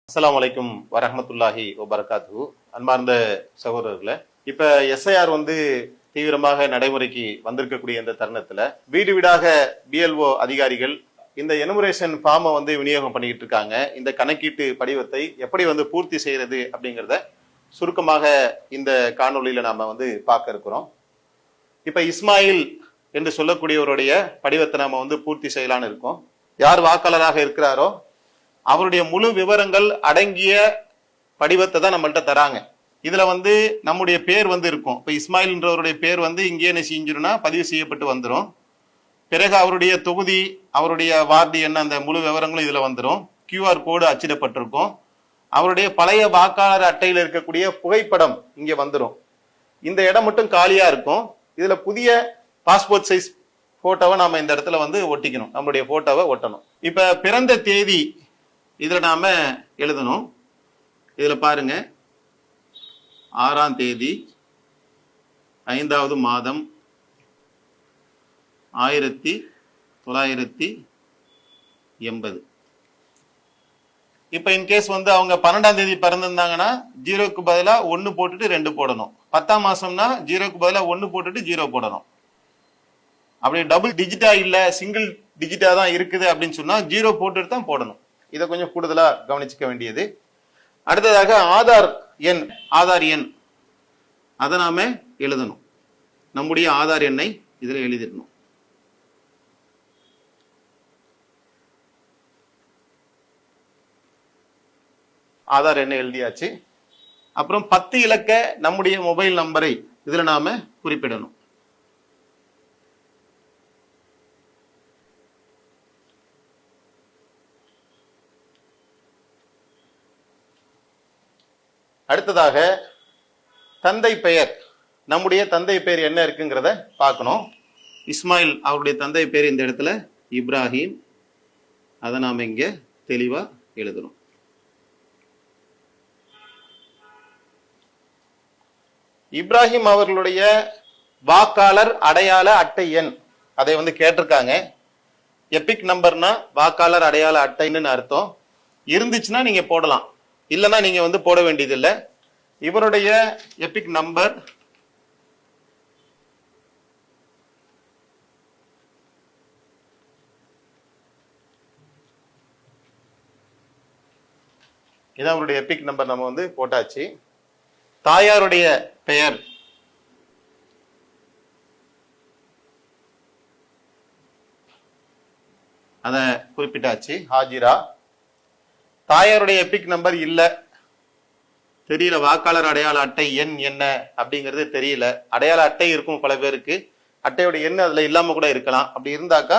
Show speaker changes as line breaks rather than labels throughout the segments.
அஸ்ஸலாமு அலைக்கும் வரஹ்மத்துல்லாஹி வபரகாத்துஹு. அன்பார்ந்த சகோதரர்களே, இப்ப எஸ்ஐஆர் தீவிரமாக நடைமுறைக்கு வந்திருக்கக்கூடிய இந்த தருணத்துல வீடு வீடாக பிஎல்ஓ அதிகாரிகள் இந்த எனுமரேஷன் ஃபார்மை விநியோகம் பண்ணிக்கிட்டு இருக்காங்க. இந்த கணக்கீட்டு படிவத்தை எப்படி பூர்த்தி செய்யறது அப்படிங்கிறத சுருக்கமாக இந்த காணொலியில நாம பார்க்க இருக்கிறோம். இப்ப இஸ்மாயில் என்று சொல்லக்கூடியவருடைய படிவத்தை நாம பூர்த்தி செய்யலான்னு இருக்கோம். யார் வாக்காளராக இருக்கிறாரோ அவருடைய முழு விவரங்கள் அடங்கிய படிவத்தை தான் நம்மள்ட்ட தராங்க. இதுல நம்முடைய பேர் இருக்கும். இப்ப இஸ்மாயில்ன்றவருடைய பேர் இங்கே என்ன செஞ்சிரும்னா பதிவு செய்யப்பட்டு வந்துடும். பிறகு அவருடைய தொகுதி, அவருடைய வார்டு என்ன, அந்த முழு விவரங்களும் இதுல வந்துடும். கியூஆர் கோடு அச்சிடப்பட்டிருக்கும். அவருடைய பழைய வாக்காளர் அட்டையில் இருக்கக்கூடிய புகைப்படம் இங்க வந்துடும். இந்த இடம் மட்டும் காலியா இருக்கும். இதுல புதிய பாஸ்போர்ட் சைஸ் போட்டோவை நாம இந்த இடத்துல ஒட்டிக்கணும். நம்மளுடைய போட்டோவை ஒட்டணும். இப்ப பிறந்த தேதி இதுல நாம எழுதணும். இதுல பாருங்க, 6ஆம் தேதி 5வது மாதம் 1980. இப்ப இன்கேஸ் அவங்க 12ஆம் தேதி பிறந்திருந்தாங்கன்னா 0க்கு பதிலா 1 போட்டுட்டு 2 போடணும். 10ஆம் மாசம்னா 0க்கு பதிலா 1 போட்டுட்டு 0 போடணும். அப்படி டபுள் டிஜிட்டா இல்ல சிங்கிள் டிஜிட்டா தான் இருக்குது அப்படின்னு சொன்னா 0 போட்டுட்டு தான் போடணும். இதை கொஞ்சம் கூடுதலா கவனிச்சுக்க வேண்டியது. அடுத்ததாக ஆதார் எண் அதை நாம எழுதணும். நம்முடைய ஆதார் எண்ணை இதுல எழுதிடணும். ஆதார் எண்ணை எழுதியாச்சு. அப்புறம் 10 இலக்க நம்முடைய மொபைல் நம்பரை இதுல நாம குறிப்பிடணும். அடுத்ததாக தந்தை பெயர், நம்முடைய தந்தை பெயர் என்ன இருக்குங்கிறத பார்க்கணும். இஸ்மாயில் அவருடைய தந்தை பெயர் இந்த இடத்துல இப்ராஹிம், அதை நாம இங்க தெளிவா எழுதணும். இப்ராஹிம் அவர்களுடைய வாக்காளர் அடையாள அட்டை எண் அதை கேட்டிருக்காங்க. எபிக் நம்பர்னா வாக்காளர் அடையாள அட்டைன்னு அர்த்தம். இருந்துச்சுன்னா நீங்க போடலாம், இல்லைன்னா நீங்க போட வேண்டியதில்லை. இவருடைய எபிக் நம்பர் இதான் அவருடைய எபிக் நம்பர். நம்ம போட்டாச்சு. தாயாருடைய பெயர் அத குறிப்பிட்டாச்சு, ஹாஜிரா. தாயாருடைய எபிக் நம்பர் இல்ல, தெரியல. வாக்காளர் அடையாள அட்டை எண் என்ன அப்படிங்கிறது தெரியல. அடையாள அட்டை இருக்கும் பல பேருக்கு, அட்டையோட எண் அதுல இல்லாம கூட இருக்கலாம். அப்படி இருந்தாக்கா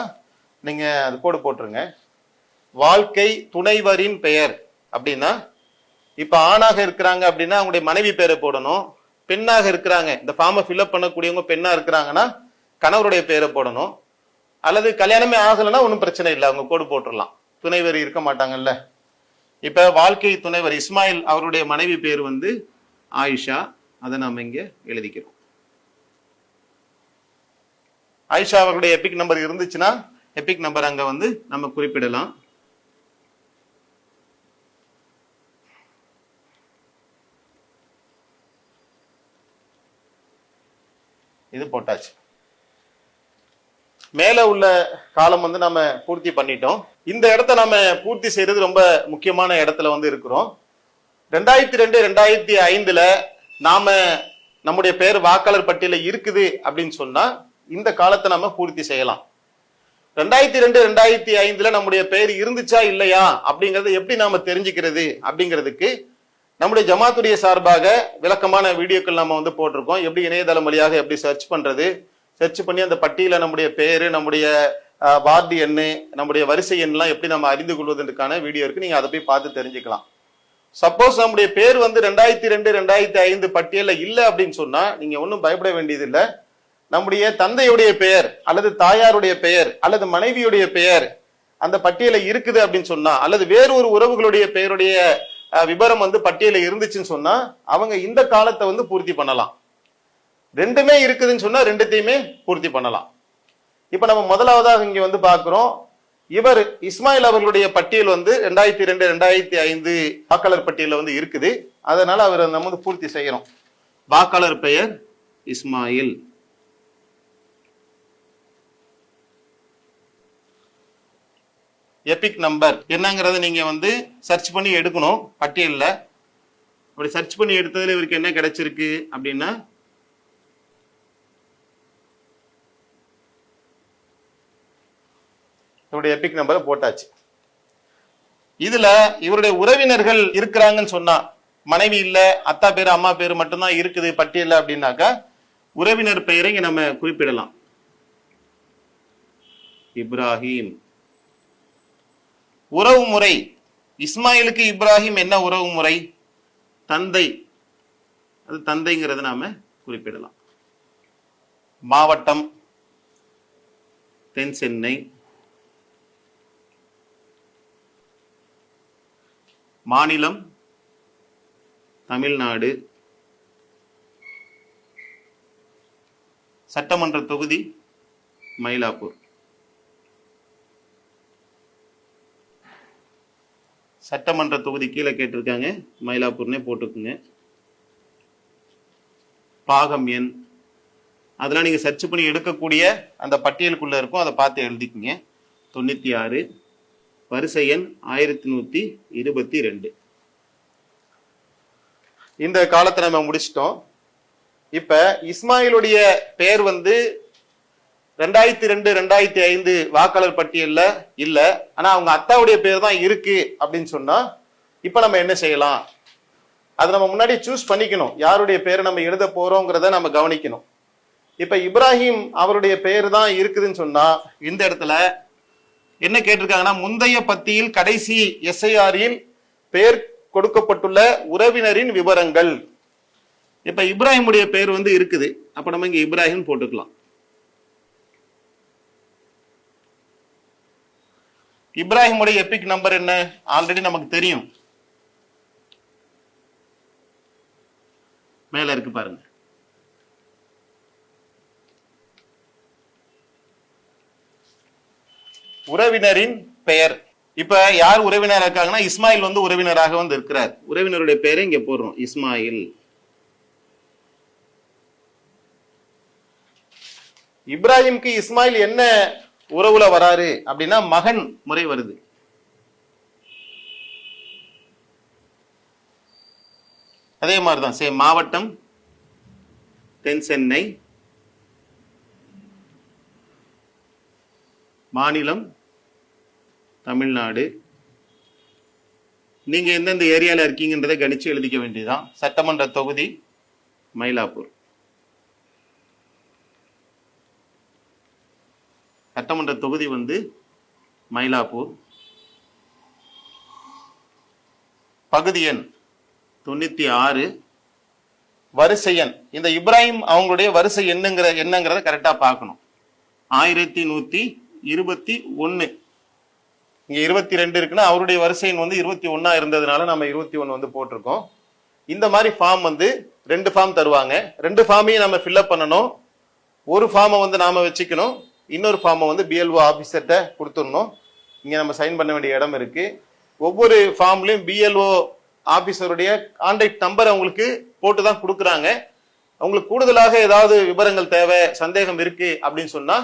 நீங்க அது கோடு போட்டுருங்க. வாழ்க்கை துணைவரின் பெயர் அப்படின்னா, இப்ப ஆணாக இருக்கிறாங்க அப்படின்னா அவங்களுடைய மனைவி பெயரை போடணும். பெண்ணாக இருக்கிறாங்க, இந்த ஃபார்மை ஃபில்அப் பண்ணக்கூடியவங்க பெண்ணா இருக்கிறாங்கன்னா கணவருடைய பெயரை போடணும். அல்லது கல்யாணமே ஆகலைன்னா ஒன்றும் பிரச்சனை இல்லை, அவங்க கோடு போட்டுடலாம். துணைவர் இருக்க மாட்டாங்கல்ல. இப்ப வாழ்க்கை துணைவர் இஸ்மாயில் அவருடைய மனைவி பேர் ஆயிஷா, அதை நாம இங்க எழுதிக்கிறோம். ஆயிஷா அவர்களுடைய எபிக் நம்பர் இருந்துச்சுன்னா எபிக் நம்பர் அங்க நம்ம குறிப்பிடலாம். இது போட்டாச்சு. மேல உள்ள காலம் நம்ம பூர்த்தி பண்ணிட்டோம். இந்த இடத்த நம்ம பூர்த்தி செய்யறது ரொம்ப முக்கியமான இடத்துல இருக்கிறோம். 2002 2005 நாம நம்முடைய பேர் வாக்காளர் பட்டியல இருக்குது அப்படின்னு சொன்னா இந்த காலத்தை நம்ம பூர்த்தி செய்யலாம். 2002 2005 நம்முடைய பெயர் இருந்துச்சா இல்லையா அப்படிங்கறத எப்படி நாம தெரிஞ்சுக்கிறது அப்படிங்கிறதுக்கு நம்முடைய ஜமாத்துடைய சார்பாக விளக்கமான வீடியோக்கள் நம்ம போட்டிருக்கோம். எப்படி இணையதளம் வழியாக எப்படி சர்ச் பண்றது, சர்ச் பண்ணி அந்த பட்டியல நம்முடைய பேரு, நம்முடைய வார்டு எண்ணு, நம்முடைய வரிசை எண்ணெல்லாம் எப்படி நம்ம அறிந்து கொள்வதற்கான வீடியோ இருக்கு. நீங்க அதை போய் பார்த்து தெரிஞ்சுக்கலாம். சப்போஸ் நம்முடைய பேர் 2002 2005 பட்டியல இல்லை அப்படின்னு சொன்னா நீங்க ஒன்றும் பயப்பட வேண்டியது இல்லை. நம்முடைய தந்தையுடைய பெயர் அல்லது தாயாருடைய பெயர் அல்லது மனைவியுடைய பெயர் அந்த பட்டியல இருக்குது அப்படின்னு சொன்னா, அல்லது வேறு ஒரு உறவுகளுடைய பெயருடைய விபரம் பட்டியல இருந்துச்சுன்னு சொன்னா அவங்க இந்த காலத்தை பூர்த்தி பண்ணலாம். ரெண்டுமே இருக்குதுன்னு சொன்னா ரெண்டுத்தையுமே பூர்த்தி பண்ணலாம். இப்ப நம்ம முதலாவதாக இங்க பாக்குறோம், இவர் இஸ்மாயில் அவர்களுடைய பட்டியல் வந்து 2002 2005 வாக்காளர் பட்டியல வந்து இருக்குது. அதனால அவர் நம்ம வந்து பூர்த்தி செய்யறோம். வாக்காளர் பெயர் இஸ்மாயில். எபிக் நம்பர் என்னங்கறத நீங்க வந்து சர்ச் பண்ணி எடுக்கணும் பட்டியல்ல. அப்படி சர்ச் பண்ணி எடுத்ததுல இவருக்கு என்ன கிடைச்சிருக்கு அப்படின்னா, இவருடைய எபிக் நம்பரை போட்டாச்சு. இதுல இவருடைய உறவினர்கள் இருக்கிறாங்கன்னு சொன்னா, மனைவி இல்ல, அத்தா பேரு அம்மா பேரு மட்டும்தான் இருக்குது பட்டியல்ல அப்படின்னாக்கா, உறவினர் பெயரை இங்க நம்ம குறிப்பிடலாம். இப்ராஹிம். உறவு முறை, இஸ்மாயிலுக்கு இப்ராஹிம் என்ன உறவு முறை? தந்தை. அது தந்தைங்கிறத நாம குறிப்பிடலாம். மாவட்டம் தென் சென்னை. மாநிலம் தமிழ்நாடு. சட்டமன்ற தொகுதி மயிலாப்பூர். சட்டமன்ற தொகுதி கீழே கேட்டிருக்காங்க, மயிலாப்பூர்னே போட்டுக்குங்க. பாகம் எண் அதெல்லாம் நீங்க சர்ச் பண்ணி எடுக்கக்கூடிய அந்த பட்டியலுக்குள்ள இருக்கும், அதை பார்த்து எழுதிக்குங்க. 96. வரிசை எண் 1122. இந்த காலத்தை நம்ம முடிச்சிட்டோம். இப்ப இஸ்மாயிலுடைய பெயர் வந்து 2002 2005 வாக்காளர் பட்டியல்ல இல்ல, ஆனா அவங்க அத்தாவுடைய பேர் தான் இருக்கு அப்படின்னு சொன்னா, இப்ப நம்ம என்ன செய்யலாம்? அதை நம்ம முன்னாடி சூஸ் பண்ணிக்கணும், யாருடைய பேரை நம்ம எழுத போறோங்கிறத நம்ம கவனிக்கணும். இப்ப இப்ராஹிம் அவருடைய பெயர் தான் இருக்குதுன்னு சொன்னா, இந்த இடத்துல என்ன கேட்டிருக்காங்கன்னா, முந்தைய பத்தியில் கடைசி எஸ்ஐஆரில் பெயர் கொடுக்கப்பட்டுள்ள உறவினரின் விவரங்கள். இப்ப இப்ராஹிமுடைய பெயர் வந்து இருக்குது, அப்ப நம்ம இங்க இப்ராஹிம் போட்டுக்கலாம். இப்ராஹிமுடைய எபிக் நம்பர் என்ன ஆல்ரெடி நமக்கு தெரியும், மேல இருக்கு பாருங்க. உறவினரின் பெயர். இப்ப யார் உறவினராக இருக்காங்கன்னா, இஸ்மாயில் வந்து உறவினராக வந்து இருக்கிறார். உறவினருடைய பெயரை இங்க போடுறோம், இஸ்மாயில். இப்ராஹிம்க்கு இஸ்மாயில் என்ன உறவுல வராரு அப்படின்னா, மகன் முறை வருது. அதே மாதிரிதான் சேம். மாவட்டம் தென் சென்னை. மாநிலம் தமிழ்நாடு. நீங்க எந்தெந்த ஏரியால இருக்கீங்கன்றதை கணிச்சு எழுதிக்க வேண்டியதுதான். சட்டமன்ற தொகுதி மயிலாப்பூர். சட்டமன்ற தொகுதி வந்து மயிலாப்பூர். பகுதி எண் 96. வரிசை எண், இந்த இப்ராஹிம் அவங்களுடைய வரிசை என்னங்கிறத கரெக்டா பார்க்கணும். 1121. இங்க 22 இருக்குன்னா அவருடைய வரிசை எண் வந்து 21 இருந்ததுனால நம்ம 21 வந்து போட்டிருக்கோம். இந்த மாதிரி ஃபார்ம் வந்து 2 ஃபார்ம் தருவாங்க. 2 ஃபார்மையும் நம்ம ஃபில்அப் பண்ணணும். ஒரு ஃபார்மை வந்து நாம வச்சுக்கணும், இன்னொரு ஃபார்மை வந்து பிஎல்ஓ ஆபீசர்கிட்ட கொடுத்துடணும். இங்க நம்ம சைன் பண்ண வேண்டிய இடம் இருக்கு. ஒவ்வொரு ஃபார்ம்லயும் பிஎல்ஓ ஆபீசருடைய கான்டாக்ட் நம்பர் அவங்களுக்கு போட்டு தான் கொடுக்குறாங்க. அவங்களுக்கு கூடுதலாக ஏதாவது விவரங்கள் தேவை, சந்தேகம் இருக்கு அப்படின்னு சொன்னா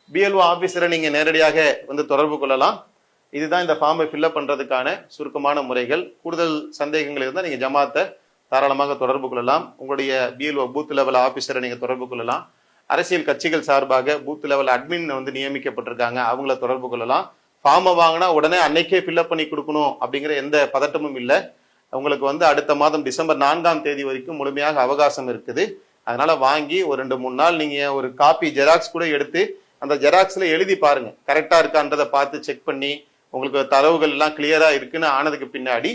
பிஎல்ஓ ஆபீசரை நீங்க நேரடியாக வந்து தொடர்பு கொள்ளலாம். இதுதான் இந்த ஃபார்மை ஃபில்அப் பண்றதுக்கான சுருக்கமான முறைகள். கூடுதல் சந்தேகங்கள் இருந்தால் நீங்க ஜமாத்தை தாராளமாக தொடர்பு கொள்ளலாம். உங்களுடைய பிஎல்ஓ பூத் லெவல் ஆபீசரை நீங்க தொடர்பு கொள்ளலாம். அரசியல் கட்சிகள் சார்பாக பூத் லெவல் அட்மின் வந்து நியமிக்கப்பட்டிருக்காங்க, அவங்கள தொடர்பு கொள்ளலாம். ஃபார்மை வாங்கினா உடனே அன்னைக்கே ஃபில்அப் பண்ணி கொடுக்கணும் அப்படிங்கிற எந்த பதட்டமும் இல்லை. உங்களுக்கு வந்து அடுத்த மாதம் டிசம்பர் 4ஆம் தேதி வரைக்கும் முழுமையாக அவகாசம் இருக்குது. அதனால வாங்கி ஒரு 2-3 நாள் நீங்க ஒரு காப்பி ஜெராக்ஸ் கூட எடுத்து அந்த ஜெராக்ஸ்ல எழுதி பாருங்க, கரெக்டா இருக்கான்றதை பார்த்து செக் பண்ணி உங்களுக்கு தரவுகள் எல்லாம் கிளியரா இருக்குன்னு ஆனதுக்கு பின்னாடி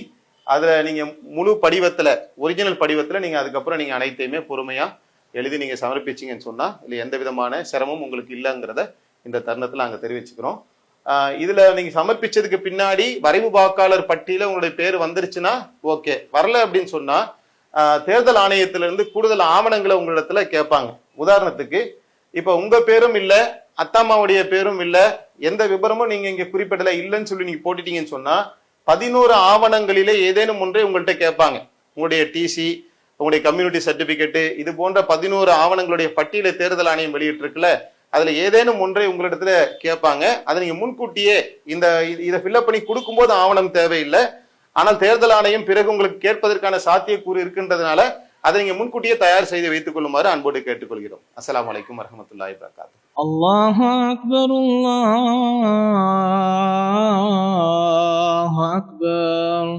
அதுல நீங்க முழு படிவத்துல, ஒரிஜினல் படிவத்துல நீங்க அதுக்கப்புறம் நீங்க அனைத்தையுமே பொறுமையா எழுதி நீங்க சமர்ப்பிச்சீங்கன்னு சொன்னா இதுல எந்த விதமான சிரமம் உங்களுக்கு இல்லைங்கிறத இந்த தருணத்துல நாங்க தெரிவிச்சுக்கிறோம். இதுல நீங்க சமர்ப்பிச்சதுக்கு பின்னாடி வரைவு வாக்காளர் பட்டியல உங்களுடைய பேர் வந்துருச்சுன்னா ஓகே, வரல அப்படின்னு சொன்னா தேர்தல் ஆணையத்திலிருந்து கூடுதல் ஆவணங்களை உங்களிடத்துல கேட்பாங்க. உதாரணத்துக்கு இப்ப உங்க பேரும் இல்ல, அத்தாமாவுடைய பேரும் இல்ல, எந்த விபரமும் நீங்க இங்க குறிப்பிடல இல்லைன்னு சொல்லி நீங்க போட்டுட்டீங்கன்னு சொன்னா 11 ஆவணங்களிலே ஏதேனும் ஒன்றை உங்கள்கிட்ட கேட்பாங்க. உங்களுடைய டிசி, உங்களுடைய கம்யூனிட்டி சர்டிபிகேட், இது போன்ற 11 ஆவணங்களுடைய பட்டியலை தேர்தல் ஆணையம் வெளியிட்டிருக்குல்ல, அதுல ஏதேனும் ஒன்றை உங்களிடத்துல கேட்பாங்க. அதை நீங்க முன்கூட்டியே இதை ஃபில்அப் பண்ணி கொடுக்கும்போது ஆவணம் தேவையில்லை. ஆனால் தேர்தல் ஆணையம் பிறகு உங்களுக்கு கேட்பதற்கான சாத்தியக்கூறு இருக்கின்றதுனால அதை நீங்க முன்கூட்டியே தயார் செய்து வைத்துக் கொள்ளுமாறு அன்போடு கேட்டுக்கொள்கிறோம். அஸ்ஸலாமு அலைக்கும் வரஹ்மத்துல்லாஹி வபரகாத்துஹு.
அல்லாஹு அக்பர், அல்லாஹு அக்பர்.